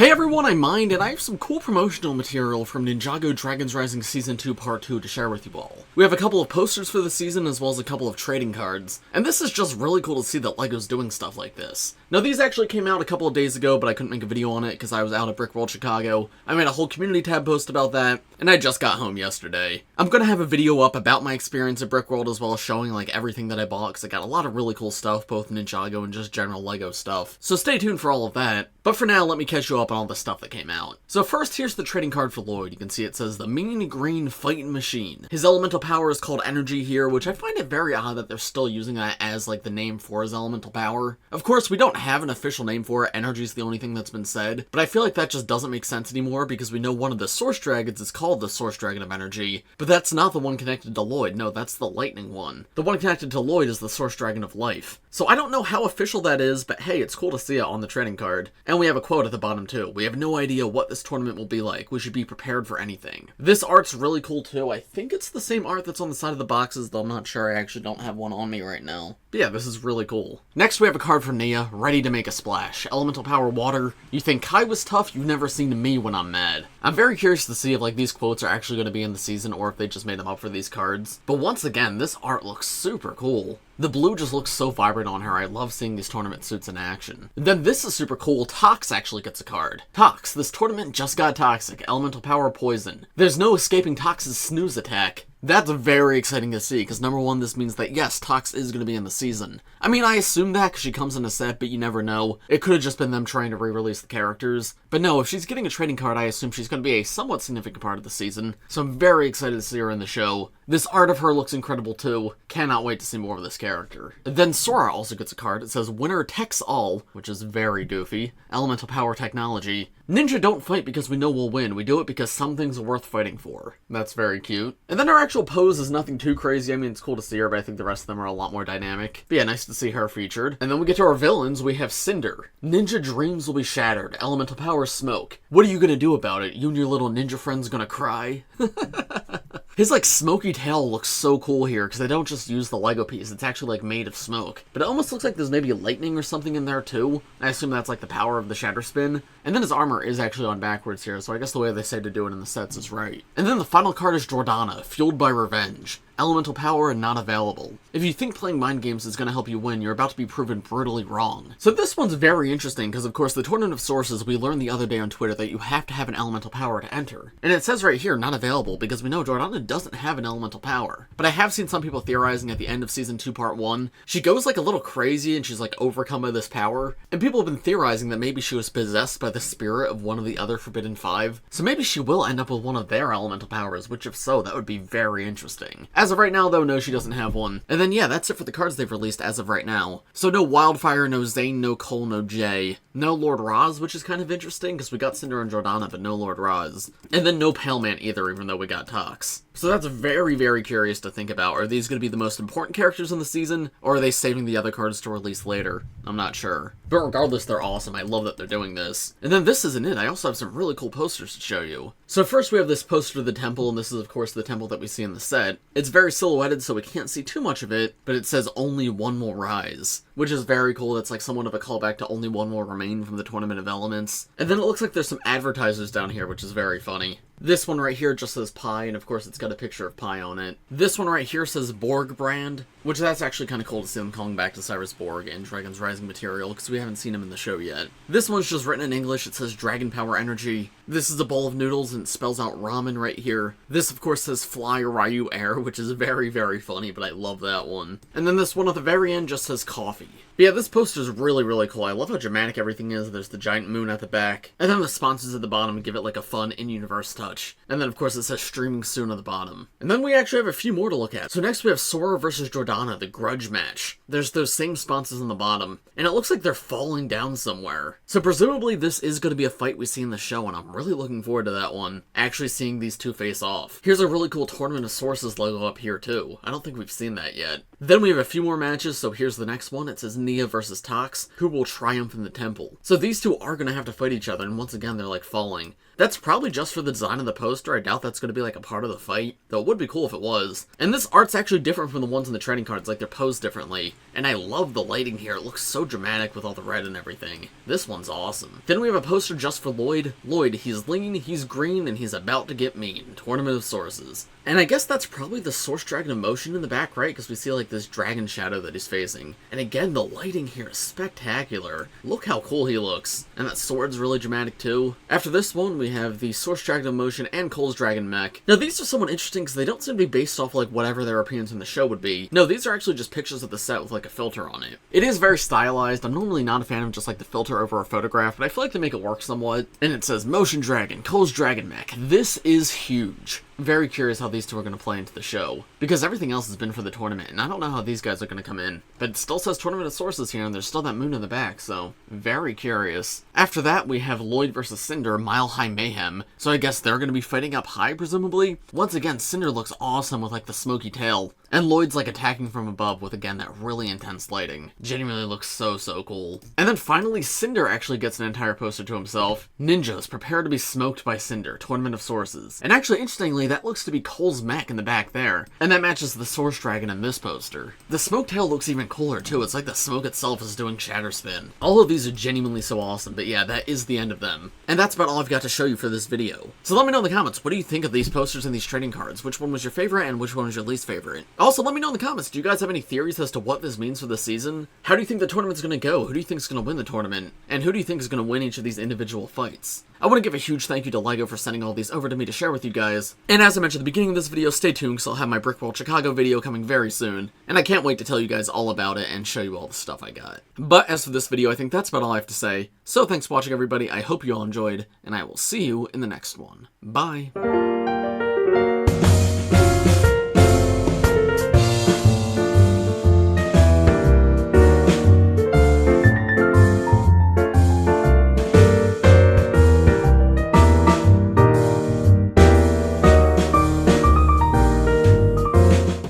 Hey everyone, I'm Mind, and I have some cool promotional material from Ninjago Dragons Rising Season 2 Part 2 to share with you all. We have a couple of posters for the season, as well as a couple of trading cards, and this is just really cool to see that LEGO's doing stuff like this. Now these actually came out a couple of days ago, but I couldn't make a video on it because I was out at Brick World Chicago. I made a whole community tab post about that, and I just got home yesterday. I'm gonna have a video up about my experience at Brick World, as well as showing like everything that I bought, because I got a lot of really cool stuff, both Ninjago and just general LEGO stuff. So stay tuned for all of that, but for now, let me catch you up on all the stuff that came out. So first, here's the trading card for Lloyd. You can see it says the Mean Green Fighting Machine. His elemental power is called Energy here, which I find it very odd that they're still using that as like the name for his elemental power. Of course, we don't have an official name for it. Energy is the only thing that's been said, but I feel like that just doesn't make sense anymore because we know one of the Source Dragons is called the Source Dragon of Energy, but that's not the one connected to Lloyd. No, that's the Lightning one. The one connected to Lloyd is the Source Dragon of Life. So I don't know how official that is, but hey, it's cool to see it on the trading card. And we have a quote at the bottom too. We have no idea what this tournament will be like. We should be prepared for anything. This art's really cool too. I think it's the same art that's on the side of the boxes, though I'm not sure. I actually don't have one on me right now. But yeah, this is really cool. Next we have a card from Nia, ready to make a splash. Elemental power water. You think Kai was tough? You've never seen me when I'm mad. I'm very curious to see if like these quotes are actually going to be in the season or if they just made them up for these cards. But once again, this art looks super cool. The blue just looks so vibrant on her. I love seeing these tournament suits in action. And then this is super cool. Tox actually gets a card. Tox, this tournament just got toxic. Elemental power poison. There's no escaping Tox's snooze attack. That's very exciting to see, because number one, this means that yes, Tox is going to be in the season. I mean, I assume that because she comes in a set, but you never know. It could have just been them trying to re-release the characters. But no, if she's getting a trading card, I assume she's going to be a somewhat significant part of the season. So I'm very excited to see her in the show. This art of her looks incredible too. Cannot wait to see more of this character. Then Sora also gets a card. It says Winner Techs All, which is very doofy. Elemental Power Technology. Ninja don't fight because we know we'll win. We do it because some things are worth fighting for. That's very cute. And then her actual pose is nothing too crazy. I mean, it's cool to see her, but I think the rest of them are a lot more dynamic. But yeah, nice to see her featured. And then we get to our villains. We have Cinder. Ninja dreams will be shattered. Elemental power smoke. What are you gonna do about it? You and your little ninja friend's gonna cry? His like smoky tail looks so cool here because they don't just use the Lego piece. It's actually like made of smoke. But it almost looks like there's maybe lightning or something in there too. I assume that's like the power of the shatter spin. And then his armor is actually on backwards here, so I guess the way they say to do it in the sets is right. And then the final card is Jordana, fueled by revenge. Elemental power and not available. If you think playing mind games is going to help you win, you're about to be proven brutally wrong. So this one's very interesting because of course the Tournament of Sources, we learned the other day on Twitter that you have to have an elemental power to enter. And it says right here, not available, because we know Jordana doesn't have an elemental power. But I have seen some people theorizing at the end of Season 2 Part 1, she goes like a little crazy and she's like overcome by this power. And people have been theorizing that maybe she was possessed by the spirit of one of the other Forbidden Five. So maybe she will end up with one of their elemental powers, which if so, that would be very interesting. As of right now though, no, she doesn't have one. And then yeah, that's it for the cards they've released as of right now. So no Wildfire, no Zane, no Cole, no Jay. No Lord Roz, which is kind of interesting because we got Cinder and Jordana, but no Lord Roz. And then no Pale Man either, even though we got Tox. So that's very, very curious to think about. Are these going to be the most important characters in the season, or are they saving the other cards to release later? I'm not sure. But regardless, they're awesome. I love that they're doing this. And then this isn't it. I also have some really cool posters to show you. So first we have this poster of the temple, and this is of course the temple that we see in the set. It's very silhouetted, so we can't see too much of it, but it says only one will rise, which is very cool. That's like somewhat of a callback to only one will remain from the Tournament of Elements. And then it looks like there's some advertisers down here, which is very funny. This one right here just says Pi, and of course it's got a picture of Pi on it. This one right here says Borg brand, which that's actually kind of cool to see them calling back to Cyrus Borg in Dragon's Rising material, because we haven't seen him in the show yet. This one's just written in English. It says Dragon Power Energy. This is a bowl of noodles, and it spells out ramen right here. This, of course, says Fly Ryu Air, which is very, very funny, but I love that one. And then this one at the very end just says Coffee. But yeah, this poster is really, really cool. I love how dramatic everything is. There's the giant moon at the back, and then the sponsors at the bottom give it like a fun in-universe touch. And then, of course, it says streaming soon at the bottom. And then we actually have a few more to look at. So next we have Sora versus Jordana, the grudge match. There's those same sponsors on the bottom, and it looks like they're falling down somewhere. So presumably this is going to be a fight we see in the show, and I'm really looking forward to that one. Actually seeing these two face off. Here's a really cool Tournament of Sources logo up here too. I don't think we've seen that yet. Then we have a few more matches, so here's the next one. It says Nia versus Tox, who will triumph in the temple. So these two are going to have to fight each other, and once again, they're like falling. That's probably just for the design of the poster. I doubt that's going to be like a part of the fight, though it would be cool if it was. And this art's actually different from the ones in the trading cards, like they're posed differently. And I love the lighting here. It looks so dramatic with all the red and everything. This one's awesome. Then we have a poster just for Lloyd. Lloyd, he's lean, he's green, and he's about to get mean. Tournament of Sources. And I guess that's probably the Source Dragon emotion in the back, right? Because we see like this dragon shadow that he's facing. And again, the lighting here is spectacular. Look how cool he looks. And that sword's really dramatic too. After this one, we have the Source Dragon emotion and Cole's Dragon mech. Now these are somewhat interesting because they don't seem to be based off like whatever their appearance in the show would be. No, these are actually just pictures of the set with like a filter on it. It is very stylized. I'm normally not a fan of just like the filter over a photograph, but I feel like they make it work somewhat. And it says Motion Dragon, Cole's Dragon mech. This is huge. Very curious how these two are going to play into the show, because everything else has been for the tournament, and I don't know how these guys are going to come in. But it still says Tournament of Sources here, and there's still that moon in the back, so very curious. After that, we have Lloyd versus Cinder, Mile High Mayhem, so I guess they're going to be fighting up high, presumably? Once again, Cinder looks awesome with like the smoky tail, and Lloyd's like attacking from above with, again, that really intense lighting. Genuinely looks so cool. And then finally, Cinder actually gets an entire poster to himself. Ninjas, prepare to be smoked by Cinder, Tournament of Sources. And actually, interestingly, that looks to be Cole's mech in the back there, and that matches the Source Dragon in this poster. The smoke tail looks even cooler too. It's like the smoke itself is doing shatter spin. All of these are genuinely so awesome, but yeah, that is the end of them. And that's about all I've got to show you for this video. So let me know in the comments, what do you think of these posters and these trading cards? Which one was your favorite and which one was your least favorite? Also, let me know in the comments, do you guys have any theories as to what this means for the season? How do you think the tournament's going to go? Who do you think is going to win the tournament? And who do you think is going to win each of these individual fights? I want to give a huge thank you to LEGO for sending all these over to me to share with you guys. And as I mentioned at the beginning of this video, stay tuned because I'll have my Brick World Chicago video coming very soon. And I can't wait to tell you guys all about it and show you all the stuff I got. But as for this video, I think that's about all I have to say. So thanks for watching everybody, I hope you all enjoyed, and I will see you in the next one. Bye!